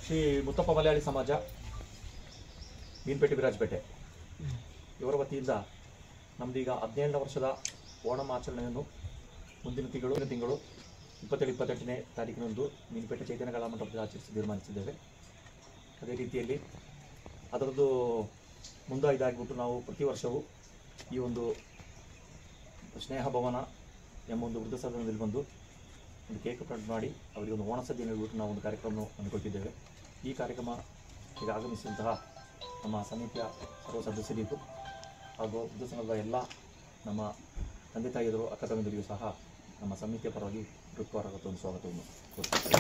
ಶ್ರೀ ಮುತ್ತಪ್ಪ ಮಲಯಾಳಿ ಸಮಾಜ ಮೀನ್ಪೇಟೆ ವಿರಾಜಪೇಟೆ ಇವರ ವತಿಯಿಂದ ನಮ್ಮದೀಗ 17ನೇ ವರ್ಷದ ಓಣಂ ಆಚರಣೆಯನ್ನು ಮುಂದಿನ ತಿಂಗಳು 27-28ನೇ ತಾರೀಕಿನಂದು ಮೀನ್ಪೇಟೆ ಚೈತನ್ಯ ಕಲಾ ಮಂಟಪದಲ್ಲಿ ಆಚರಿಸಿ ತೀರ್ಮಾನಿಸಿದ್ದೇವೆ. ಅದೇ ರೀತಿಯಲ್ಲಿ ಅದರದ್ದು ಮುಂದಾಗಿಬಿಟ್ಟು ನಾವು ಪ್ರತಿ ವರ್ಷವೂ ಈ ಒಂದು ಸ್ನೇಹ ಭವನ ಎಂಬ ಒಂದು ವೃದ್ಧ ಸದನದಲ್ಲಿ ಬಂದು ಒಂದು ಕೇಕ್ ಕಟ್ ಮಾಡಿ ಅವರಿಗೆ ಒಂದು ಓಣ ಸದ್ಯ ನೀಡಿಬಿಟ್ಟು ನಾವು ಒಂದು ಕಾರ್ಯಕ್ರಮವನ್ನು ಹಮ್ಮಿಕೊಳ್ತಿದ್ದೇವೆ. ಈ ಕಾರ್ಯಕ್ರಮ ಈಗ ಆಗಮಿಸಿದಂತಹ ನಮ್ಮ ಸಮಿತಿಯ ಸರ್ವ ಸದಸ್ಯರಿಗೂ ಹಾಗೂ ವೃದ್ಧ ಸಂಘದ ಎಲ್ಲ ನಮ್ಮ ತಂದೆ ತಾಯಿಯರು ಅಕ್ಕ ತಂಗಿಯರಿಗೂ ಸಹ ನಮ್ಮ ಸಮಿತಿಯ ಪರವಾಗಿ ಹೃತ್ಪೂರ್ವಕ ಒಂದು ಸ್ವಾಗತವನ್ನು ಕೋರುತ್ತೇವೆ.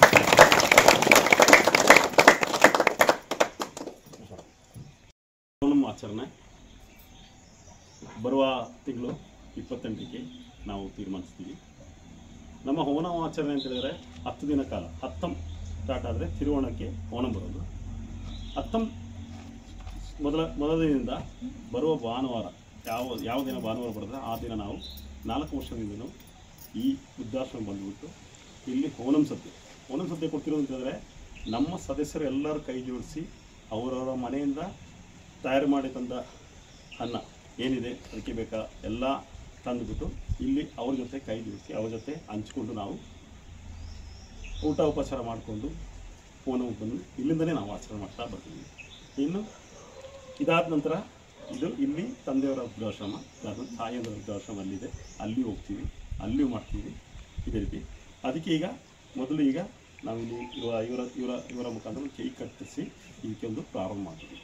ಓಣಂ ಆಚರಣೆ ಬರುವ ತಿಂಗಳು 28ಕ್ಕೆ ನಾವು ತೀರ್ಮಾನಿಸ್ತೀವಿ. ನಮ್ಮ ಓಣಂ ಆಚರಣೆ ಅಂತ ಹೇಳಿದರೆ 10 ದಿನ ಕಾಲ. 10 ಸ್ಟಾರ್ಟ್ ಆದರೆ ತಿರುವೋಣಕ್ಕೆ ಓಣಂ ಬರೋದು. 10 ಮೊದಲ ದಿನದಿಂದ ಬರುವ ಭಾನುವಾರ ಯಾವ ದಿನ ಭಾನುವಾರ ಬರೆದ್ರೆ ಆ ದಿನ ನಾವು 4 ವರ್ಷದಿಂದಲೂ ಈ ವೃದ್ಧಾಶ್ರಮ ಬಂದುಬಿಟ್ಟು ಇಲ್ಲಿ ಓಣಂ ಸದ್ಯ ಕೊಡ್ತಿರೋದು ಅಂತ ಹೇಳಿದ್ರೆ ನಮ್ಮ ಸದಸ್ಯರು ಎಲ್ಲರೂ ಕೈ ಜೋಡಿಸಿ ಅವರವರ ಮನೆಯಿಂದ ತಯಾರು ಮಾಡಿ ತಂದ ಅನ್ನ ಏನಿದೆ ಅದಕ್ಕೆ ಬೇಕಾ ಎಲ್ಲ ತಂದುಬಿಟ್ಟು ಇಲ್ಲಿ ಅವ್ರ ಜೊತೆ ಕೈ ಜೋಡಿಸಿ ಅವ್ರ ಜೊತೆ ಹಂಚ್ಕೊಂಡು ನಾವು ಊಟ ಉಪಚಾರ ಮಾಡಿಕೊಂಡು ಓಣಂ ಬಂದು ಇಲ್ಲಿಂದಲೇ ನಾವು ಆಚರಣೆ ಮಾಡ್ತಾ ಬರ್ತೀವಿ. ಇನ್ನು ಇದಾದ ನಂತರ ಇಲ್ಲಿ ತಂದೆಯವರ ವೃದ್ಧಾಶ್ರಮ, ಇದಾದ ತಾಯಿಯವರ ವೃದ್ಧಾಶ್ರಮ ಅಲ್ಲಿದೆ, ಅಲ್ಲಿ ಹೋಗ್ತೀವಿ, ಅಲ್ಲಿಯೂ ಮಾಡ್ತೀವಿ. ಇದೇ ರೀತಿ ಅದಕ್ಕೆ ಈಗ ನಾವು ಇಲ್ಲಿ ಇವರ ಮುಖಾಂತರ ಕೇಕ್ ಕಟ್ಟಿಸಿ ಇದಕ್ಕೆ ಒಂದು ಪ್ರಾರಂಭ ಮಾಡ್ತೀವಿ.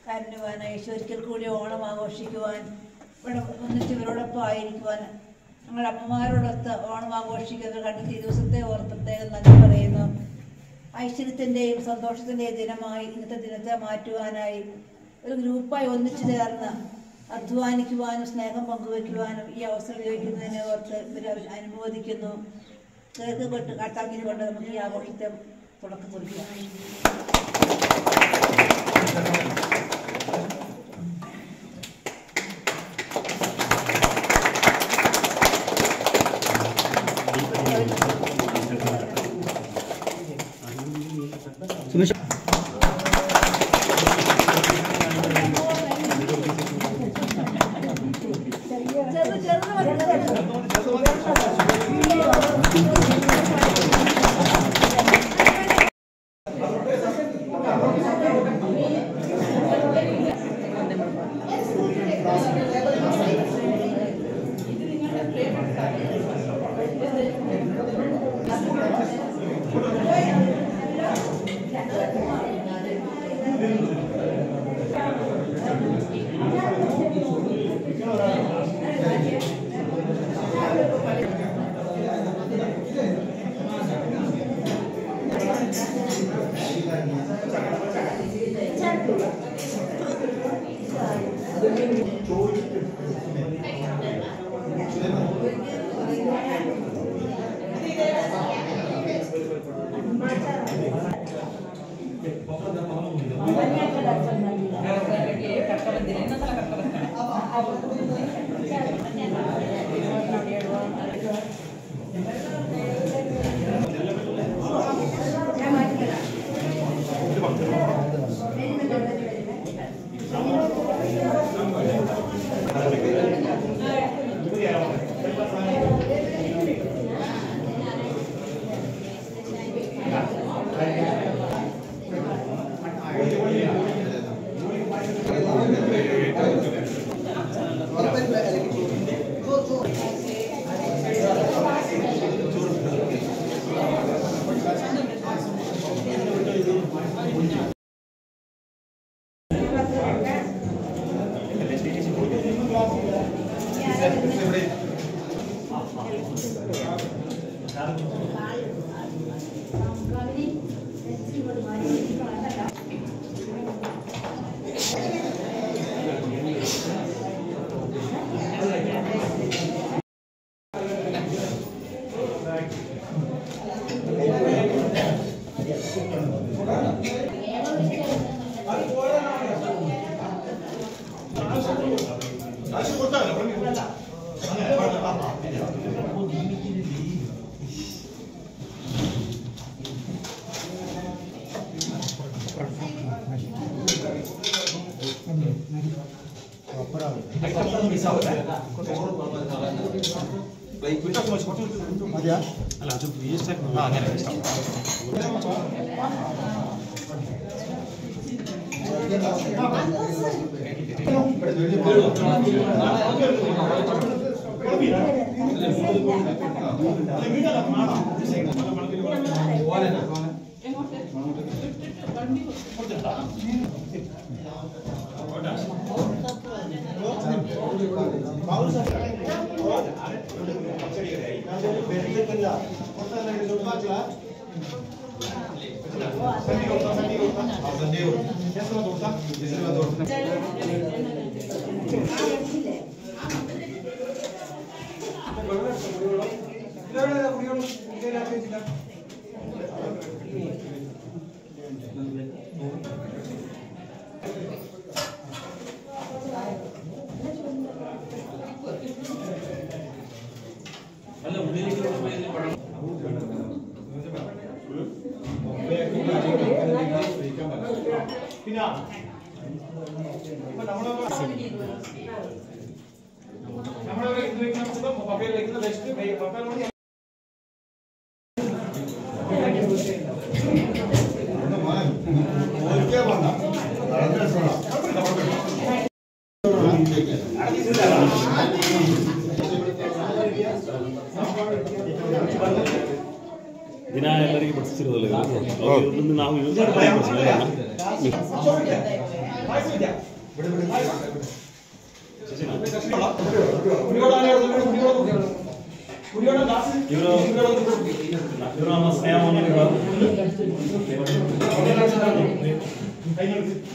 കാരുണ്യവാനായ ഒരിക്കൽ കൂടി ഓണം ആഘോഷിക്കുവാൻ ഇവിടെ ഒന്നിച്ച് ഇവരോടൊപ്പം ആയിരിക്കുവാൻ ഞങ്ങളുടെ അമ്മമാരോടൊത്ത് ഓണം ആഘോഷിക്കുന്നത് കണ്ടിട്ട് ഈ ദിവസത്തെ ഓർത്ത് പ്രത്യേകം നന്ദി പറയുന്നു. ഐശ്വര്യത്തിൻ്റെയും സന്തോഷത്തിൻ്റെയും ദിനമായി ഇന്നത്തെ ദിനത്തെ മാറ്റുവാനായി ഒരു ഗ്രൂപ്പായി ഒന്നിച്ചു ചേർന്ന് അധ്വാനിക്കുവാനും സ്നേഹം പങ്കുവയ്ക്കുവാനും ഈ അവസരം ഉപയോഗിക്കുന്നതിനെ ഓർത്ത് ഇവർ അനുമോദിക്കുന്നു. കേക്ക് കൊണ്ട് കാട്ടാക്കിക്കൊണ്ട് നമുക്ക് ഈ ആഘോഷത്തെ തുടക്കം കുറിക്കാം. ದಿನ ಎಲ್ಲರಿಗೆ ಬಡಿಸ್ತಿರೋದಲ್ಲ ನಾವು ಇವರು ನಮ್ಮ ಸ್ನೇಹವನ್ನು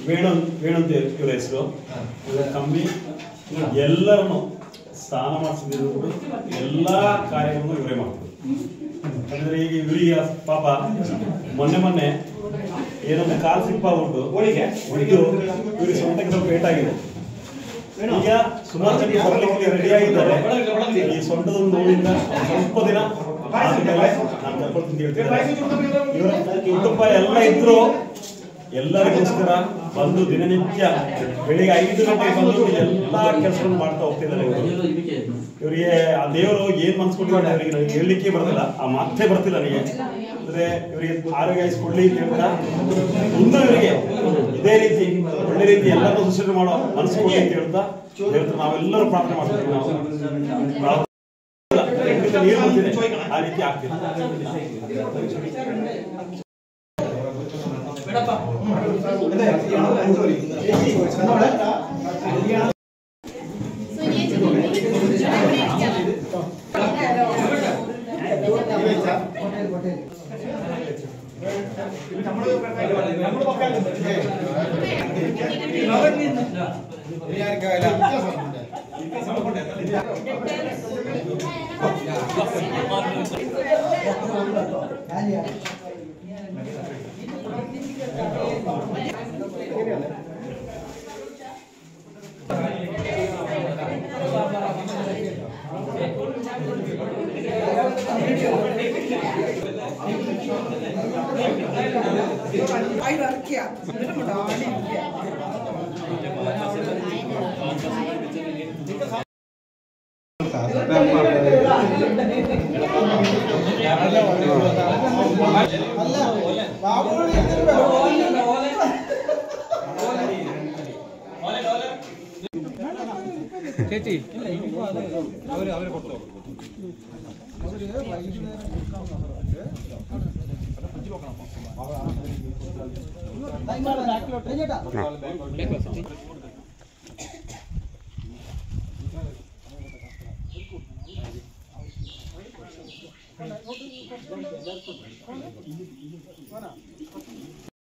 ವೇಣಂತ ಇವರ ಹೆಸರು. ಕಮ್ಮಿ ಎಲ್ಲರನ್ನು ಸ್ನಾನ ಮಾಡಿಸಿದ್ರು, ಎಲ್ಲ ಕಾರ್ಯವನ್ನು ಇವರೇ ಮಾಡ್ತಾರೆ. ಅಂದ್ರೆ ಈಗ ಇವರಿಗೆ ಪಾಪ ಮೊನ್ನೆ ಏನಂದ್ರೆ ಕಾಲು ಸಿಪ್ಪಾಗ್ಬಿಟ್ಟು ಇವ್ರಿಗೆ ಸೊಂಟಕ್ಕೆ ಸ್ವಲ್ಪ ಏಟಾಗಿದೆ. ಈಗ ಸುಮಾರು ಜನ ಬರ್ಲಿಕ್ಕೆ ರೆಡಿ ಆಗಿದ್ದಾರೆ. ಈ ಸೊಂಟದ ನೋವಿಂದ ಸ್ವಲ್ಪ ದಿನ ಆದ್ಮೇಲೆ ನಾನು ಕರ್ಕೊಂಡು ಹೇಳ್ತೇನೆ. ಇವರ ಕುಟುಂಬ ಎಲ್ಲ ಇದ್ರು ಎಲ್ಲರಿಗೋಸ್ಕರ ಬಂದು ದಿನನಿತ್ಯ ಬೆಳಿಗ್ಗೆ 5 ಗಂಟೆಗೆ ಬಂದು ಎಲ್ಲಾ ಕೆಲಸಗಳನ್ನು ಮಾಡ್ತಾ ಹೋಗ್ತಿದ್ದಾರೆ. ಇವರಿಗೆ ಆ ದೇವರು ಏನ್ ಮನ್ಸ್ಕೊಟ್ಟಿದ್ದಾರೆ ಅವರಿಗೆ ನನಗೆ ಹೇಳಲಿಕ್ಕೆ ಬರೋದಿಲ್ಲ, ಆ ಮಾತೇ ಬರ್ತಿಲ್ಲ ನನಗೆ. ಅಂದ್ರೆ ಇವರಿಗೆ ಆರೋಗ್ಯ ಕೊಡ್ಲಿ ಅಂತ ಹೇಳ್ತಾ ಮುಂದೆ ಇವರಿಗೆ ಇದೇ ರೀತಿ ಒಳ್ಳೆ ರೀತಿ ಎಲ್ಲರೂ ಸುಸೂಚನೆ ಮಾಡೋ ಮನಸ್ಸು ಕೊಡಿ ಅಂತ ಹೇಳ್ತಾ ನಾವೆಲ್ಲರೂ ಪ್ರಾರ್ಥನೆ ಮಾಡ್ತೀವಿ. ನಾವು ನೀರು ಬಂದಿದೆ ಆ ರೀತಿ ಆಗ್ತಿದೆ.